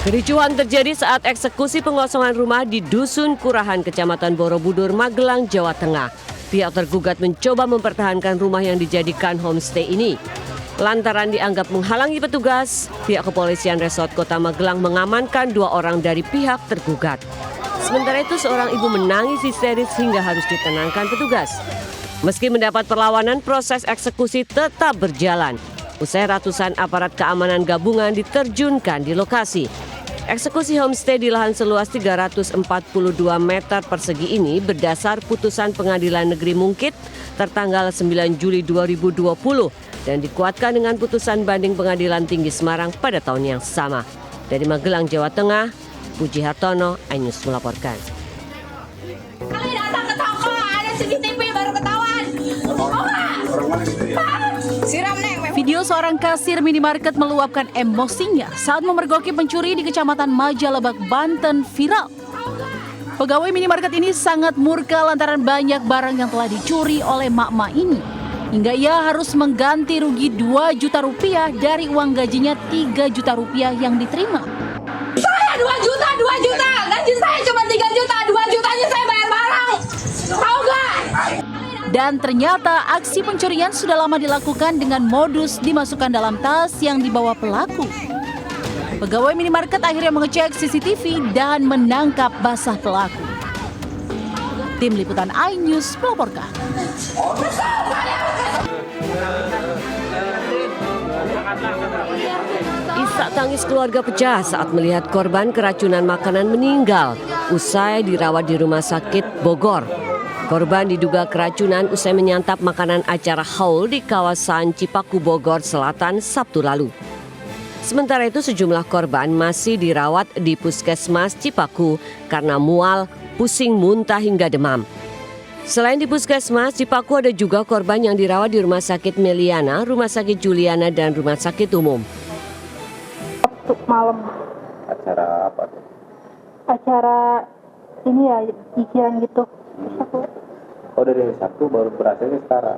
Kericuhan terjadi saat eksekusi pengosongan rumah di Dusun Kurahan, Kecamatan Borobudur, Magelang, Jawa Tengah. Pihak tergugat mencoba mempertahankan rumah yang dijadikan homestay ini. Lantaran dianggap menghalangi petugas, pihak kepolisian Resort Kota Magelang mengamankan 2 orang dari pihak tergugat. Sementara itu seorang ibu menangis histeris hingga harus ditenangkan petugas. Meski mendapat perlawanan, proses eksekusi tetap berjalan. Usai ratusan aparat keamanan gabungan diterjunkan di lokasi. Eksekusi homestay di lahan seluas 342 meter persegi ini berdasar putusan Pengadilan Negeri Mungkit tertanggal 9 Juli 2020 dan dikuatkan dengan putusan banding Pengadilan Tinggi Semarang pada tahun yang sama. Dari Magelang, Jawa Tengah, Puji Hartono, iNews melaporkan. Kali datang ke toko, ada CCTV baru ketahuan. Siram neng. Video seorang kasir minimarket meluapkan emosinya saat memergoki pencuri di Kecamatan Majalebak, Banten viral. Pegawai minimarket ini sangat murka lantaran banyak barang yang telah dicuri oleh mak-mak ini. Hingga ia harus mengganti rugi 2 juta rupiah dari uang gajinya 3 juta rupiah yang diterima. Saya 2 juta. Gaji saya cuma 3 juta. 2 jutanya saya bayar barang. Tahu gak? Dan ternyata aksi pencurian sudah lama dilakukan dengan modus dimasukkan dalam tas yang dibawa pelaku. Pegawai minimarket akhirnya mengecek CCTV dan menangkap basah pelaku. Tim Liputan iNews melaporkan. Isak tangis keluarga pecah saat melihat korban keracunan makanan meninggal usai dirawat di Rumah Sakit Bogor. Korban diduga keracunan usai menyantap makanan acara haul di kawasan Cipaku, Bogor Selatan Sabtu lalu. Sementara itu sejumlah korban masih dirawat di Puskesmas Cipaku karena mual, pusing, muntah hingga demam. Selain di Puskesmas Cipaku ada juga korban yang dirawat di Rumah Sakit Meliana, Rumah Sakit Juliana, dan Rumah Sakit Umum. Sabtu malam. Acara apa tuh? Acara ini ya, ikiran gitu. Oh, dari hari Sabtu baru berasanya sekarang?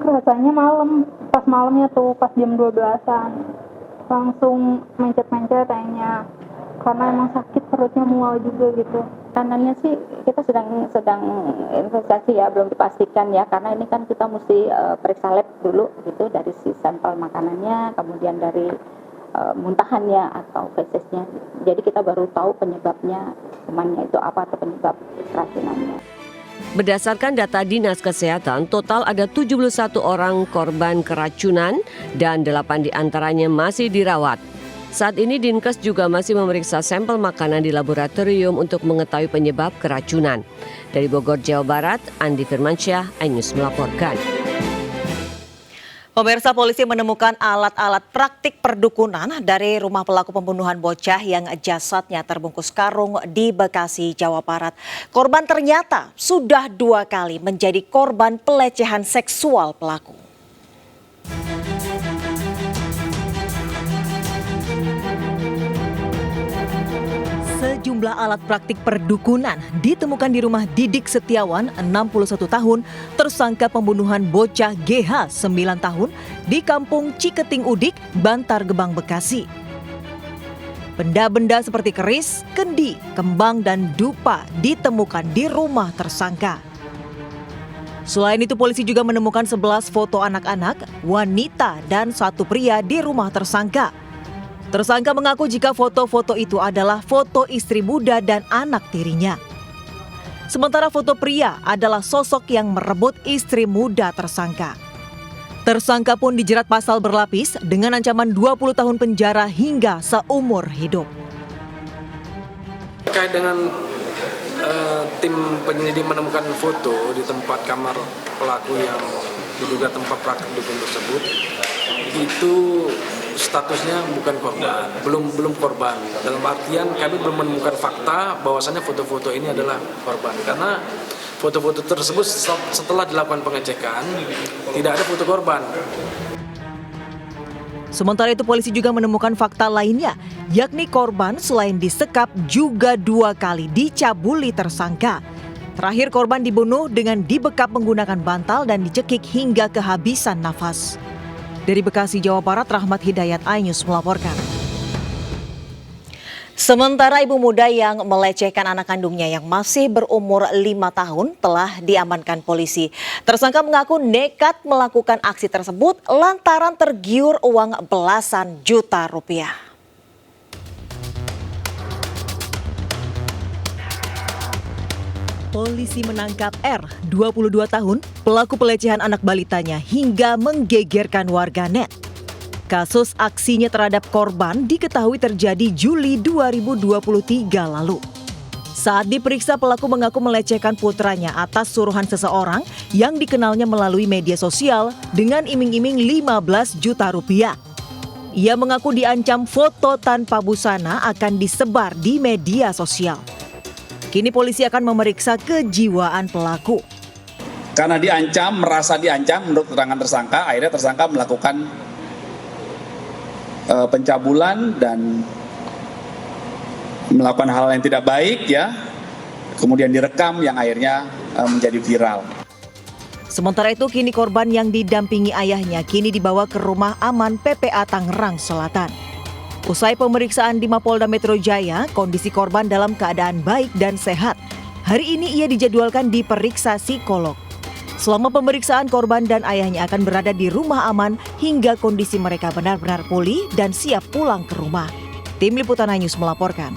Rasanya malam, pas malamnya tuh, pas jam 12-an. Langsung mencet-mencet kayaknya. Karena emang sakit perutnya, mual juga gitu. Kanannya sih kita sedang investigasi ya, belum dipastikan ya, karena ini kan kita mesti periksa lab dulu gitu dari si sampel makanannya, kemudian dari muntahannya atau fesesnya. Jadi kita baru tahu penyebabnya, kumannya itu apa atau penyebab keracunannya. Berdasarkan data Dinas Kesehatan, total ada 71 orang korban keracunan dan 8 diantaranya masih dirawat. Saat ini Dinkes juga masih memeriksa sampel makanan di laboratorium untuk mengetahui penyebab keracunan. Dari Bogor, Jawa Barat, Andi Firmansyah, iNews melaporkan. Pemirsa, polisi menemukan alat-alat praktik perdukunan dari rumah pelaku pembunuhan bocah yang jasadnya terbungkus karung di Bekasi, Jawa Barat. Korban ternyata sudah 2 kali menjadi korban pelecehan seksual pelaku. Sejumlah alat praktik perdukunan ditemukan di rumah Didik Setiawan, 61 tahun, tersangka pembunuhan bocah GH, 9 tahun, di Kampung Ciketing Udik, Bantar Gebang, Bekasi. Benda-benda seperti keris, kendi, kembang, dan dupa ditemukan di rumah tersangka. Selain itu, polisi juga menemukan 11 foto anak-anak, wanita, dan 1 pria di rumah tersangka. Tersangka mengaku jika foto-foto itu adalah foto istri muda dan anak tirinya. Sementara foto pria adalah sosok yang merebut istri muda tersangka. Tersangka pun dijerat pasal berlapis dengan ancaman 20 tahun penjara hingga seumur hidup. Terkait dengan tim penyelidik menemukan foto di tempat kamar pelaku yang diduga tempat praktik dukun tersebut, itu statusnya bukan korban, belum korban. Dalam artian kami belum menemukan fakta bahwasannya foto-foto ini adalah korban, karena foto-foto tersebut setelah dilakukan pengecekan tidak ada foto korban. Sementara itu polisi juga menemukan fakta lainnya, yakni korban selain disekap juga 2 kali dicabuli tersangka. Terakhir korban dibunuh dengan dibekap menggunakan bantal dan dicekik hingga kehabisan nafas. Dari Bekasi, Jawa Barat, Rahmat Hidayat, iNews melaporkan. Sementara ibu muda yang melecehkan anak kandungnya yang masih berumur 5 tahun telah diamankan polisi. Tersangka mengaku nekat melakukan aksi tersebut lantaran tergiur uang belasan juta rupiah. Polisi menangkap R, 22 tahun, pelaku pelecehan anak balitanya hingga menggegerkan warganet. Kasus aksinya terhadap korban diketahui terjadi Juli 2023 lalu. Saat diperiksa, pelaku mengaku melecehkan putranya atas suruhan seseorang yang dikenalnya melalui media sosial dengan iming-iming 15 juta rupiah. Ia mengaku diancam foto tanpa busana akan disebar di media sosial. Kini polisi akan memeriksa kejiwaan pelaku. Karena diancam, merasa diancam menurut keterangan tersangka, akhirnya tersangka melakukan pencabulan dan melakukan hal yang tidak baik ya, kemudian direkam yang akhirnya menjadi viral. Sementara itu kini korban yang didampingi ayahnya kini dibawa ke rumah aman PPA Tangerang Selatan. Usai pemeriksaan di Mapolda Metro Jaya, kondisi korban dalam keadaan baik dan sehat. Hari ini ia dijadwalkan diperiksa psikolog. Selama pemeriksaan, korban dan ayahnya akan berada di rumah aman hingga kondisi mereka benar-benar pulih dan siap pulang ke rumah. Tim Liputan News melaporkan.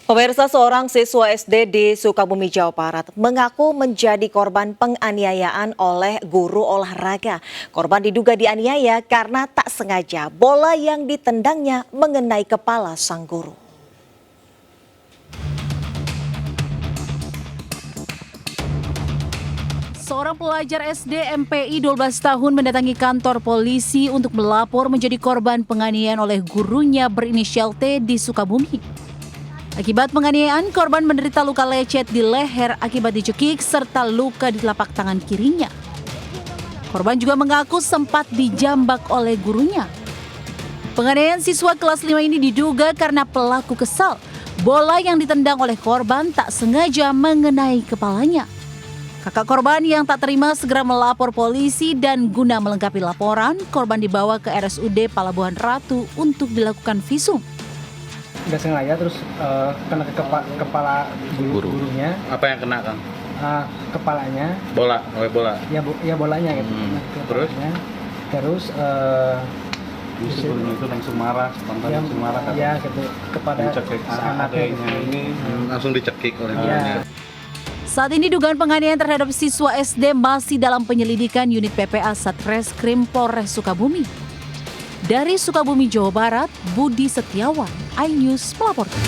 Pemirsa, seorang siswa SD di Sukabumi, Jawa Barat mengaku menjadi korban penganiayaan oleh guru olahraga. Korban diduga dianiaya karena tak sengaja bola yang ditendangnya mengenai kepala sang guru. Seorang pelajar SD MPI 12 tahun mendatangi kantor polisi untuk melapor menjadi korban penganiayaan oleh gurunya berinisial T di Sukabumi. Akibat penganiayaan, korban menderita luka lecet di leher akibat dicekik serta luka di telapak tangan kirinya. Korban juga mengaku sempat dijambak oleh gurunya. Penganiayaan siswa kelas 5 ini diduga karena pelaku kesal. Bola yang ditendang oleh korban tak sengaja mengenai kepalanya. Kakak korban yang tak terima segera melapor polisi dan guna melengkapi laporan, korban dibawa ke RSUD Palabuhan Ratu untuk dilakukan visum. Nggak sengaja terus kena ke kepala gurunya. Apa yang kena, Kang? Kepalanya. Bola, bola. Ya bolanya gitu. Terus gurunya itu langsung marah, spontan langsung marah kan? Ya gitu kepada anaknya ini langsung dicekik oleh gurunya. Saat ini dugaan penganiayaan terhadap siswa SD masih dalam penyelidikan unit PPA Satreskrim Polres Sukabumi. Dari Sukabumi, Jawa Barat, Budi Setiawan, iNews melaporkan.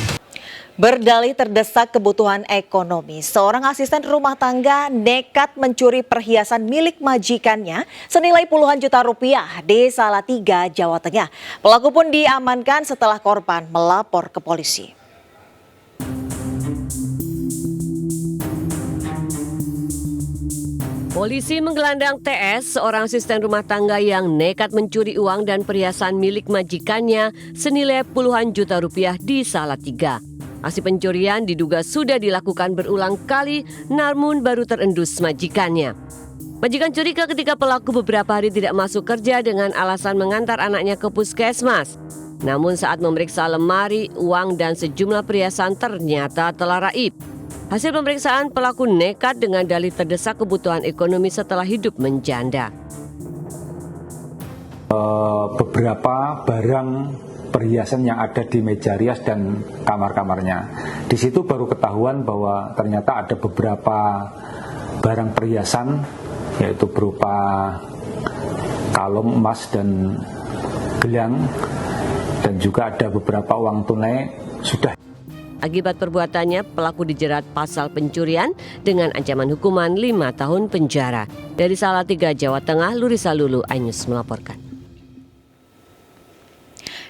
Berdalih terdesak kebutuhan ekonomi, seorang asisten rumah tangga nekat mencuri perhiasan milik majikannya senilai puluhan juta rupiah di Salatiga, Jawa Tengah. Pelaku pun diamankan setelah korban melapor ke polisi. Polisi menggelandang TS, seorang asisten rumah tangga yang nekat mencuri uang dan perhiasan milik majikannya senilai puluhan juta rupiah di Salatiga. Aksi pencurian diduga sudah dilakukan berulang kali, namun baru terendus majikannya. Majikan curiga ketika pelaku beberapa hari tidak masuk kerja dengan alasan mengantar anaknya ke puskesmas. Namun saat memeriksa lemari, uang dan sejumlah perhiasan ternyata telah raib. Hasil pemeriksaan, pelaku nekat dengan dalih terdesak kebutuhan ekonomi setelah hidup menjanda. Beberapa barang perhiasan yang ada di meja rias dan kamar-kamarnya. Di situ baru ketahuan bahwa ternyata ada beberapa barang perhiasan, yaitu berupa kalung emas dan gelang, dan juga ada beberapa uang tunai sudah. Akibat perbuatannya, pelaku dijerat pasal pencurian dengan ancaman hukuman 5 tahun penjara. Dari Salatiga, Jawa Tengah, Lurisa Lulu, iNews melaporkan.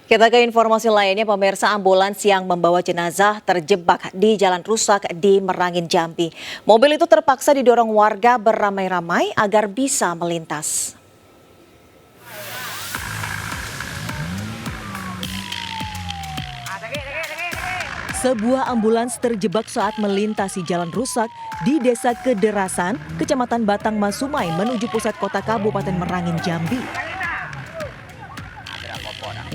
Kita ke informasi lainnya, pemirsa, ambulans yang membawa jenazah terjebak di jalan rusak di Merangin, Jambi. Mobil itu terpaksa didorong warga beramai-ramai agar bisa melintas. Sebuah ambulans terjebak saat melintasi jalan rusak di Desa Kederasan, Kecamatan Batang Masumai menuju pusat kota Kabupaten Merangin, Jambi.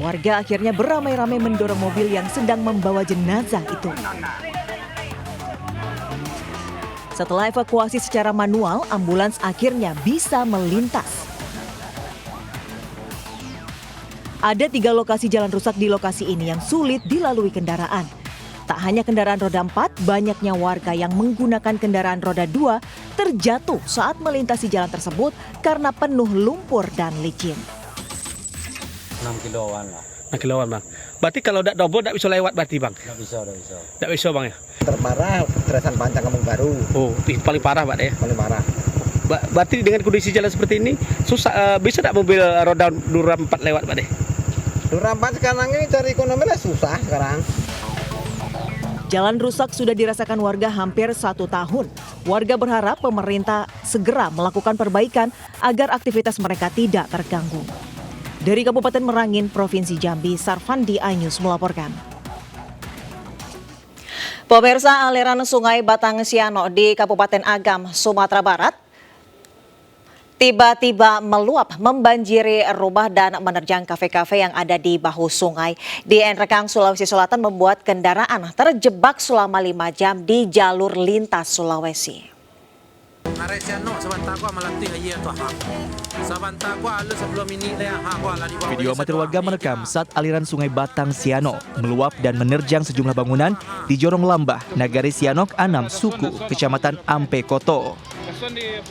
Warga akhirnya beramai-ramai mendorong mobil yang sedang membawa jenazah itu. Setelah evakuasi secara manual, ambulans akhirnya bisa melintas. Ada 3 lokasi jalan rusak di lokasi ini yang sulit dilalui kendaraan. Tak hanya kendaraan roda 4, banyaknya warga yang menggunakan kendaraan roda 2 terjatuh saat melintasi jalan tersebut karena penuh lumpur dan licin. 6 kiloan lah. 6 kiloan bang. Berarti kalau tidak double tidak bisa lewat berarti bang? Tidak bisa. Tidak bisa bang ya? Terparah Tresan Pancang Kampung Baru. Oh, paling parah pak ya? Paling parah. Berarti dengan kondisi jalan seperti ini susah, bisa tidak mobil roda 4 lewat pak deh? Roda 4 sekarang ini cari ekonomi lah susah sekarang. Jalan rusak sudah dirasakan warga hampir 1 tahun. Warga berharap pemerintah segera melakukan perbaikan agar aktivitas mereka tidak terganggu. Dari Kabupaten Merangin, Provinsi Jambi, Sarfandi Ainus melaporkan. Pemirsa, aliran Sungai Batang Siano di Kabupaten Agam, Sumatera Barat tiba-tiba meluap, membanjiri rumah dan menerjang kafe-kafe yang ada di bahu sungai. Di Enrekang, Sulawesi Selatan membuat kendaraan terjebak selama 5 jam di jalur lintas Sulawesi. Video amatir warga merekam saat aliran Sungai Batang Siano meluap dan menerjang sejumlah bangunan di Jorong Lambah, Nagari Sianok, Anam, Suku, Kecamatan Ampe Koto.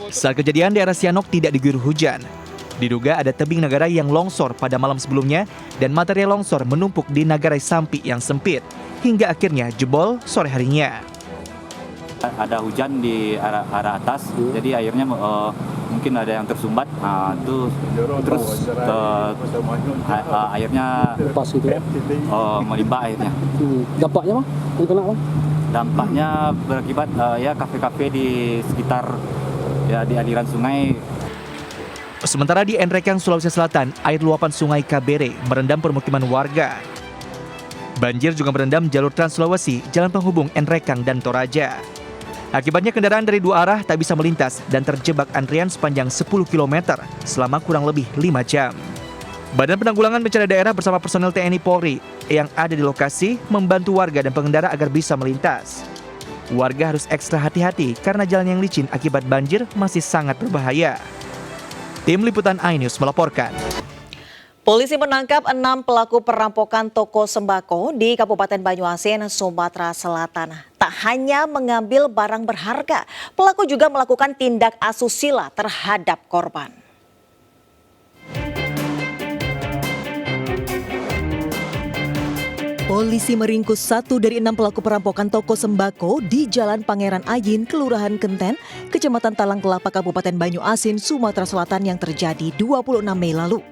Saat kejadian, daerah Sianok tidak diguyur hujan. Diduga ada tebing Nagarai yang longsor pada malam sebelumnya dan material longsor menumpuk di Nagarai Sampi yang sempit hingga akhirnya jebol sore harinya. Ada hujan di arah atas, jadi airnya mungkin ada yang tersumbat. Terus airnya lepas gitu ya? Melimpah airnya. Dampaknya bang? Kenapa bang? Dampaknya berakibat ya kafe-kafe di sekitar ya di aliran sungai. Sementara di Enrekang, Sulawesi Selatan, air luapan Sungai Kabere merendam permukiman warga. Banjir juga merendam jalur Trans Sulawesi, jalan penghubung Enrekang dan Toraja. Akibatnya kendaraan dari 2 arah tak bisa melintas dan terjebak antrian sepanjang 10 km selama kurang lebih 5 jam. Badan Penanggulangan Bencana Daerah bersama personel TNI Polri yang ada di lokasi membantu warga dan pengendara agar bisa melintas. Warga harus ekstra hati-hati karena jalan yang licin akibat banjir masih sangat berbahaya. Tim Liputan iNews melaporkan. Polisi menangkap 6 pelaku perampokan toko sembako di Kabupaten Banyuasin, Sumatera Selatan. Tak hanya mengambil barang berharga, pelaku juga melakukan tindak asusila terhadap korban. Polisi meringkus 1 dari 6 pelaku perampokan toko sembako di Jalan Pangeran Ayin, Kelurahan Kenten, Kecamatan Talang Kelapa, Kabupaten Banyuasin, Sumatera Selatan yang terjadi 26 Mei lalu.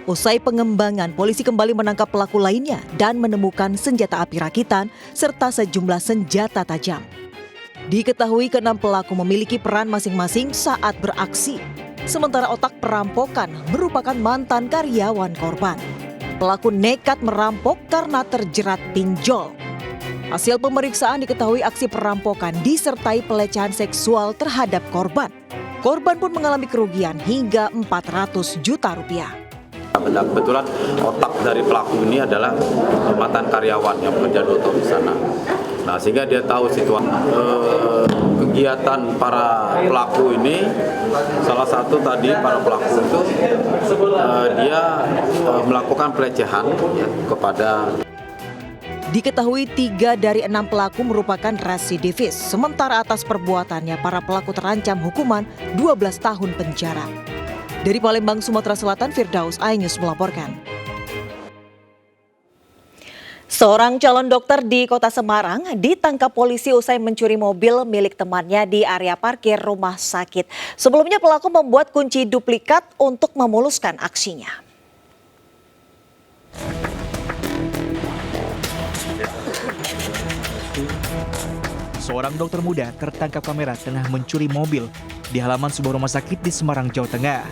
Usai pengembangan, polisi kembali menangkap pelaku lainnya dan menemukan senjata api rakitan serta sejumlah senjata tajam. Diketahui ke-6 pelaku memiliki peran masing-masing saat beraksi, sementara otak perampokan merupakan mantan karyawan korban. Pelaku nekat merampok karena terjerat pinjol. Hasil pemeriksaan diketahui aksi perampokan disertai pelecehan seksual terhadap korban. Korban pun mengalami kerugian hingga 400 juta rupiah. Kebetulan otak dari pelaku ini adalah mantan karyawan yang bekerja di sana. Nah, sehingga dia tahu situasi kegiatan para pelaku ini. Salah satu tadi para pelaku itu dia melakukan pelecehan kepada. Diketahui 3 dari 6 pelaku merupakan residivis, sementara atas perbuatannya para pelaku terancam hukuman 12 tahun penjara. Dari Palembang, Sumatera Selatan, Firdaus iNews melaporkan. Seorang calon dokter di Kota Semarang ditangkap polisi usai mencuri mobil milik temannya di area parkir rumah sakit. Sebelumnya pelaku membuat kunci duplikat untuk memuluskan aksinya. Seorang dokter muda tertangkap kamera tengah mencuri mobil di halaman sebuah rumah sakit di Semarang, Jawa Tengah.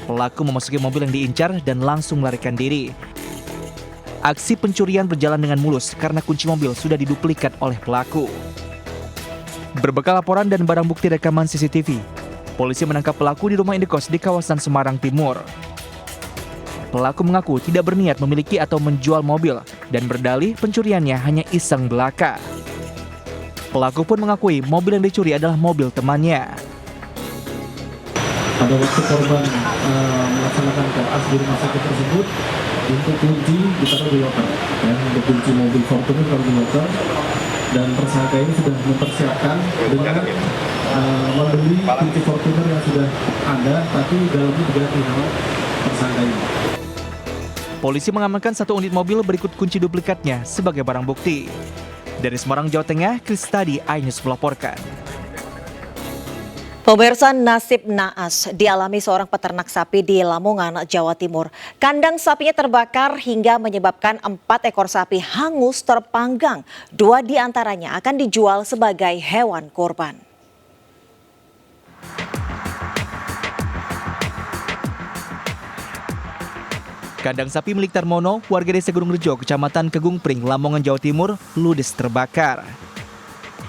Pelaku memasuki mobil yang diincar dan langsung melarikan diri. Aksi pencurian berjalan dengan mulus karena kunci mobil sudah diduplikat oleh pelaku. Berbekal laporan dan barang bukti rekaman CCTV, polisi menangkap pelaku di rumah indekos di kawasan Semarang Timur. pelaku mengaku tidak berniat memiliki atau menjual mobil dan berdalih pencuriannya hanya iseng belaka. Pelaku pun mengakui mobil yang dicuri adalah mobil temannya. Pada waktu korban melaksanakan koas di rumah sakit tersebut, untuk kunci ditaruh di loker, ya, untuk kunci mobil Fortuner ditaruh di loker, dan tersangka ini sudah mempersiapkan dengan membeli kunci Fortuner yang sudah ada, tapi dalamnya diganti sama tersangka ini. Polisi mengamankan 1 unit mobil berikut kunci duplikatnya sebagai barang bukti. Dari Semarang, Jawa Tengah, Kristadi, iNews melaporkan. Pemirsa, nasib naas dialami seorang peternak sapi di Lamongan, Jawa Timur. Kandang sapinya terbakar hingga menyebabkan 4 ekor sapi hangus terpanggang. 2 diantaranya akan dijual sebagai hewan kurban. Kandang sapi milik Tarmono, warga desa Gunung Rejo, Kecamatan Kegung Pring, Lamongan, Jawa Timur, ludes terbakar.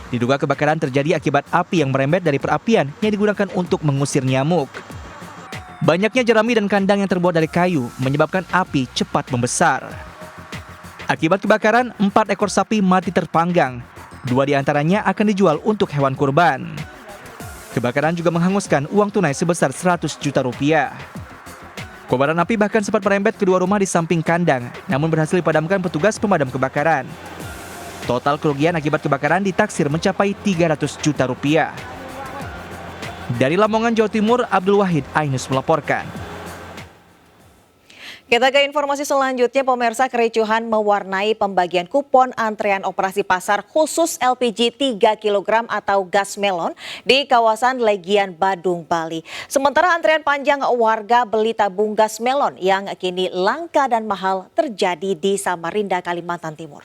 Diduga kebakaran terjadi akibat api yang merembet dari perapian yang digunakan untuk mengusir nyamuk. Banyaknya jerami dan kandang yang terbuat dari kayu menyebabkan api cepat membesar. Akibat kebakaran, 4 ekor sapi mati terpanggang. 2 diantaranya akan dijual untuk hewan kurban. Kebakaran juga menghanguskan uang tunai sebesar 100 juta rupiah. Kobaran api bahkan sempat merembet kedua rumah di samping kandang, namun berhasil dipadamkan petugas pemadam kebakaran. Total kerugian akibat kebakaran ditaksir mencapai 300 juta rupiah. Dari Lamongan, Jawa Timur, Abdul Wahid, iNews melaporkan. Kita ke informasi selanjutnya, pemirsa, kericuhan mewarnai pembagian kupon antrean operasi pasar khusus LPG 3 kg atau gas melon di kawasan Legian, Badung, Bali. Sementara antrean panjang warga beli tabung gas melon yang kini langka dan mahal terjadi di Samarinda, Kalimantan Timur.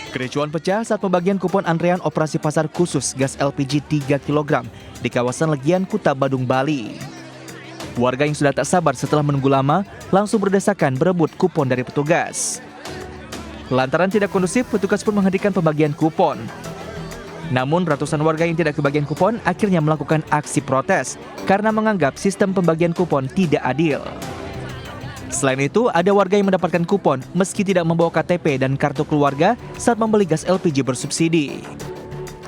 Kericuan pecah saat pembagian kupon antrean operasi pasar khusus gas LPG 3 kg di kawasan Legian, Kuta, Badung, Bali. Warga yang sudah tak sabar setelah menunggu lama langsung berdesakan berebut kupon dari petugas. Lantaran tidak kondusif, petugas pun menghentikan pembagian kupon. Namun ratusan warga yang tidak kebagian kupon akhirnya melakukan aksi protes karena menganggap sistem pembagian kupon tidak adil. Selain itu, ada warga yang mendapatkan kupon meski tidak membawa KTP dan kartu keluarga saat membeli gas LPG bersubsidi.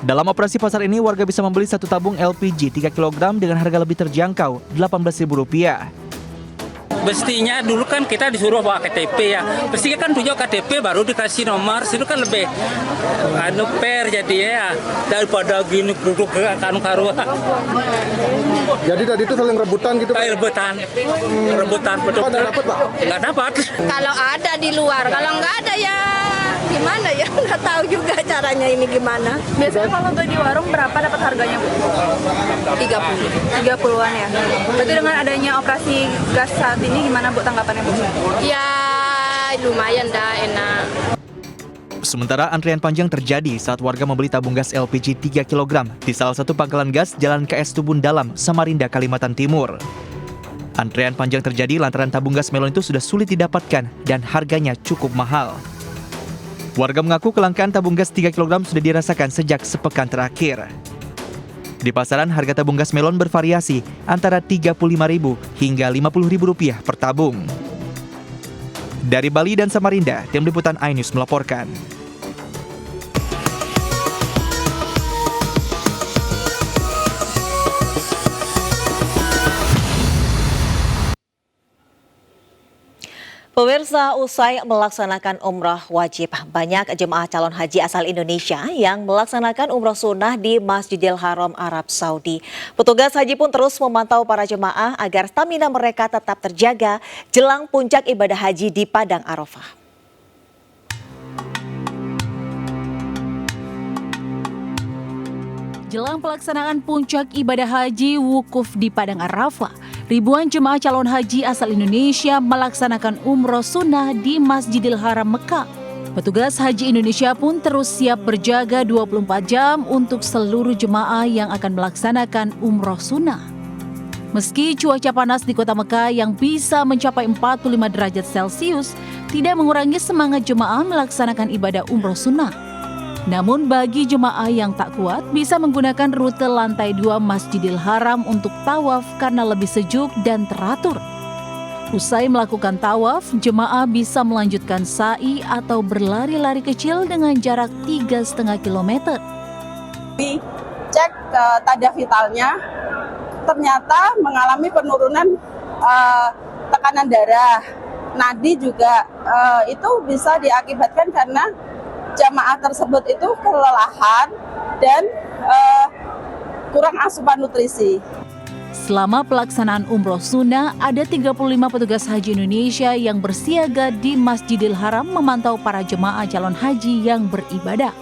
Dalam operasi pasar ini, warga bisa membeli 1 tabung LPG 3 kg dengan harga lebih terjangkau, Rp18.000. Mestinya dulu kan kita disuruh bawa KTP ya. Mestinya kan tunjuk KTP baru dikasih nomor. Itu kan lebih fair jadi ya daripada gini duduk karu-karuan. Jadi tadi itu saling rebutan gitu Pak? Rebutan betul. Nggak dapat Pak? Nggak dapat. Kalau ada di luar, kalau nggak ada ya gimana ya, nggak tahu juga caranya ini gimana. Biasanya kalau beli di warung berapa dapat harganya, Bu? 30-an ya. Berarti dengan adanya operasi gas saat ini gimana, Bu, tanggapannya, Bu? Ya lumayan dah, enak. Sementara antrian panjang terjadi saat warga membeli tabung gas LPG 3 kg di salah satu pangkalan gas Jalan KS Tubun Dalam, Samarinda, Kalimantan Timur. Antrean panjang terjadi lantaran tabung gas melon itu sudah sulit didapatkan dan harganya cukup mahal. Warga mengaku kelangkaan tabung gas 3 kg sudah dirasakan sejak sepekan terakhir. Di pasaran, harga tabung gas melon bervariasi antara Rp35.000 hingga Rp50.000 per tabung. Dari Bali dan Samarinda, tim liputan iNews melaporkan. Pemirsa, usai melaksanakan umrah wajib, banyak jemaah calon haji asal Indonesia yang melaksanakan umrah sunnah di Masjidil Haram, Arab Saudi. Petugas haji pun terus memantau para jemaah agar stamina mereka tetap terjaga jelang puncak ibadah haji di Padang Arafah. Jelang pelaksanaan puncak ibadah haji wukuf di Padang Arafah, ribuan jemaah calon haji asal Indonesia melaksanakan umroh sunnah di Masjidil Haram Mekah. Petugas haji Indonesia pun terus siap berjaga 24 jam untuk seluruh jemaah yang akan melaksanakan umroh sunnah. Meski cuaca panas di kota Mekah yang bisa mencapai 45 derajat Celcius tidak mengurangi semangat jemaah melaksanakan ibadah umroh sunnah. Namun bagi jemaah yang tak kuat bisa menggunakan rute lantai 2 Masjidil Haram untuk tawaf karena lebih sejuk dan teratur. Usai melakukan tawaf, jemaah bisa melanjutkan sa'i atau berlari-lari kecil dengan jarak 3,5 km. Cek tanda vitalnya, ternyata mengalami penurunan tekanan darah. Nadi juga itu bisa diakibatkan karena jamaah tersebut itu kelelahan dan kurang asupan nutrisi. Selama pelaksanaan umroh sunnah, ada 35 petugas haji Indonesia yang bersiaga di Masjidil Haram memantau para jemaah calon haji yang beribadah.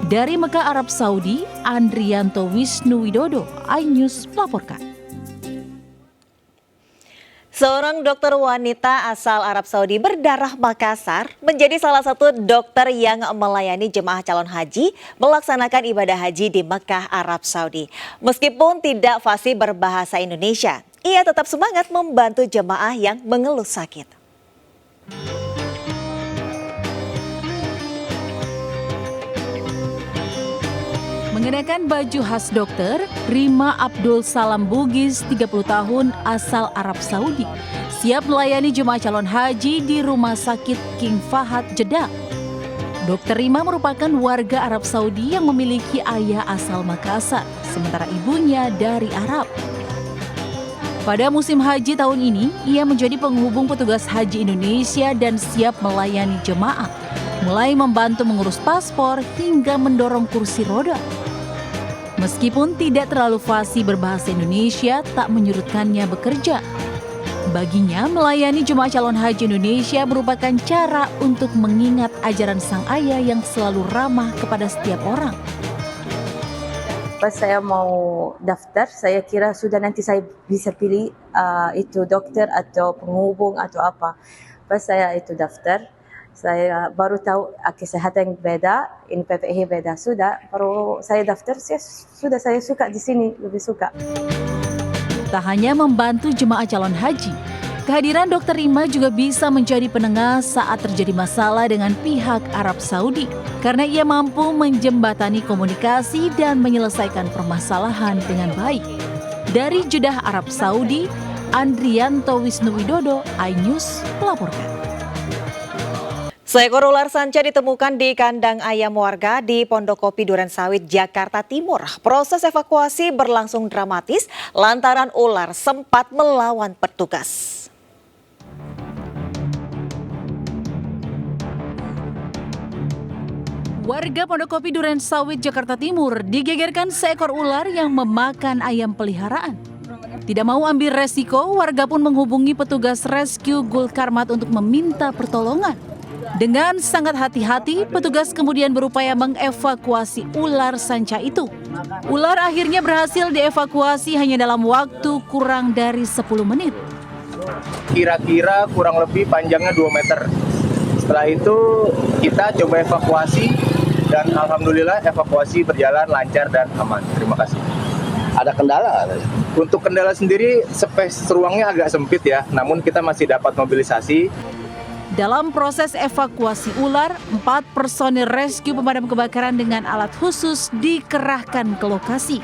Dari Mekah, Arab Saudi, Andrianto Wisnuwidodo, iNews melaporkan. Seorang dokter wanita asal Arab Saudi berdarah Makassar menjadi salah satu dokter yang melayani jemaah calon haji melaksanakan ibadah haji di Mekah, Arab Saudi. Meskipun tidak fasih berbahasa Indonesia, ia tetap semangat membantu jemaah yang mengeluh sakit. Mengenakan baju khas dokter, Rima Abdul Salam Bugis, 30 tahun, asal Arab Saudi, siap melayani jemaah calon haji di Rumah Sakit King Fahad, Jeddah. Dr. Rima merupakan warga Arab Saudi yang memiliki ayah asal Makassar, sementara ibunya dari Arab. Pada musim haji tahun ini, ia menjadi penghubung petugas haji Indonesia dan siap melayani jemaah, mulai membantu mengurus paspor hingga mendorong kursi roda. Meskipun tidak terlalu fasih berbahasa Indonesia, tak menyurutkannya bekerja. Baginya, melayani jemaah calon haji Indonesia merupakan cara untuk mengingat ajaran sang ayah yang selalu ramah kepada setiap orang. Pas saya mau daftar, saya kira sudah nanti saya bisa pilih itu dokter atau penghubung atau apa. Pas saya itu daftar, saya baru tahu kesehatan beda, ini PPI beda. Sudah, baru saya daftar, saya suka di sini, lebih suka. Tak hanya membantu jemaah calon haji, kehadiran Dr. Rima juga bisa menjadi penengah saat terjadi masalah dengan pihak Arab Saudi, karena ia mampu menjembatani komunikasi dan menyelesaikan permasalahan dengan baik. Dari Jeddah, Arab Saudi, Andrianto Wisnuwidodo, iNews melaporkan. Seekor ular sanca ditemukan di kandang ayam warga di Pondokopi Durensawit, Jakarta Timur. Proses evakuasi berlangsung dramatis lantaran ular sempat melawan petugas. Warga Pondokopi Durensawit, Jakarta Timur digegerkan seekor ular yang memakan ayam peliharaan. Tidak mau ambil resiko, warga pun menghubungi petugas rescue Gulkarmat untuk meminta pertolongan. Dengan sangat hati-hati, petugas kemudian berupaya mengevakuasi ular sanca itu. Ular akhirnya berhasil dievakuasi hanya dalam waktu kurang dari 10 menit. Kira-kira kurang lebih panjangnya 2 meter. Setelah itu kita coba evakuasi dan alhamdulillah evakuasi berjalan lancar dan aman. Terima kasih. Ada kendala? Untuk kendala sendiri, space ruangnya agak sempit ya, namun kita masih dapat mobilisasi. Dalam proses evakuasi ular, 4 personil rescue pemadam kebakaran dengan alat khusus dikerahkan ke lokasi.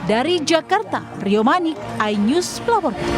Dari Jakarta, Rio Manik, iNews melaporkan.